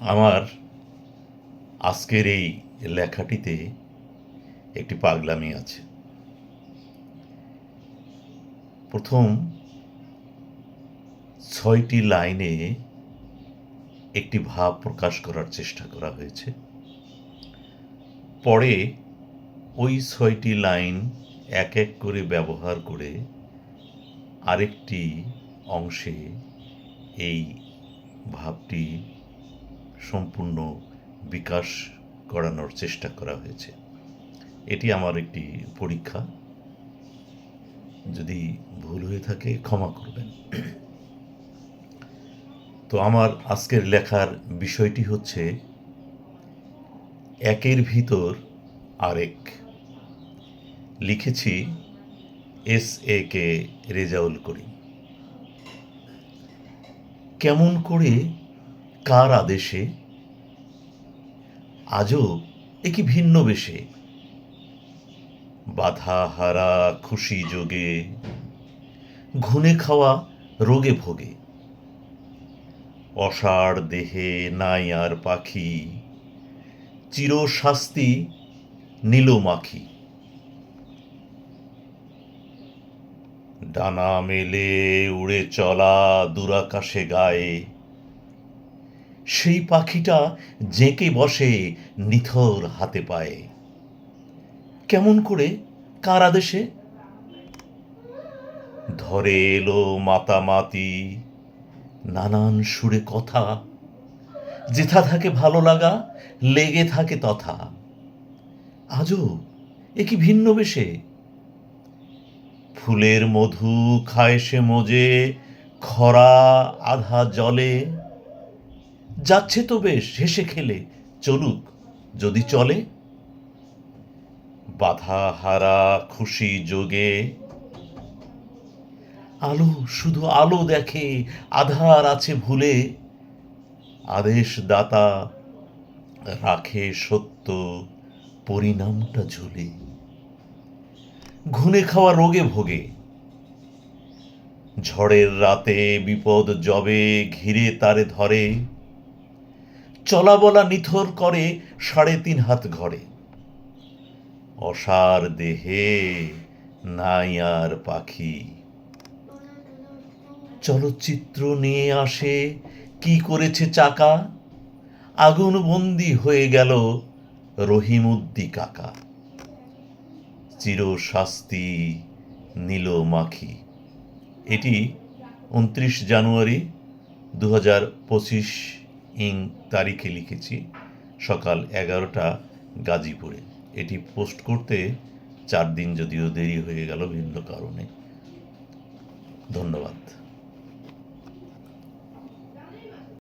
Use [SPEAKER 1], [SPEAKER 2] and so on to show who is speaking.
[SPEAKER 1] আমার আজকের এই লেখাটিতে একটি পাগলামি আছে। প্রথম ৬টি লাইনে একটি ভাব প্রকাশ করার চেষ্টা করা হয়েছে। পরে ওই ৬টি লাইন এক এক করে ব্যবহার করে আরেকটি অংশে এই ভাবটি সম্পূর্ণ বিকাশ করানোর চেষ্টা করা হয়েছে। এটি আমার একটি পরীক্ষা। যদি ভুল হয়ে থাকে ক্ষমা করবেন। তো আমার আজকের লেখার বিষয়টি হচ্ছে একের ভিতর আরেক। লিখেছি S.A.K. রেজাউল করিম। কেমন করে কার আদেশে আজও একি ভিন্ন বেশে বাধা হারা খুশি যোগে ঘুনে খাওয়া রোগে ভোগে অসাড় দেহে নাই আর পাখি চিরশাস্তি নীল মাখি ডানা মেলে উড়ে চলা দূরাকাশে গায়ে সেই পাখিটা জেঁকে বসে নিথর হাতে পায়ে। কেমন করে কার আদেশে ধরে এলো মাতামাতি নানান সুরে কথা যেথা থাকে ভালো লাগা লেগে থাকে তথা আজও একি ভিন্ন বেশে ফুলের মধু খায় সে মজে খরা আধা জলে যাচ্ছে তো বেশ হেসে খেলে চলুক যদি চলে বাধা হারা খুশি যোগে আলো শুধু আলো দেখে আধার আছে ভুলে আদেশ দাতা রাখে সত্য পরিণামটা ঝুলে ঘুনে খাওয়া রোগে ভোগে ঝড়ের রাতে বিপদ জবে ঘিরে তারে ধরে চলা বলা নিথর করে ৩.৫ হাত ঘরে অসার দেহে নাই আর পাখি চলচ্চিত্র নিয়ে আসে কি করেছে চাকা আগুন বন্দি হয়ে গেল রহিমউদ্দি কাকা চিরশাস্তি নীল মাখি। এটি ২৯ জানুয়ারি ২০২৫ তারিখে লিখেছি, সকাল ১১টা গাজীপুরে। এটি পোস্ট করতে ৪ দিন যদিও দেরি হয়ে গেল ভিন্ন কারণে। ধন্যবাদ।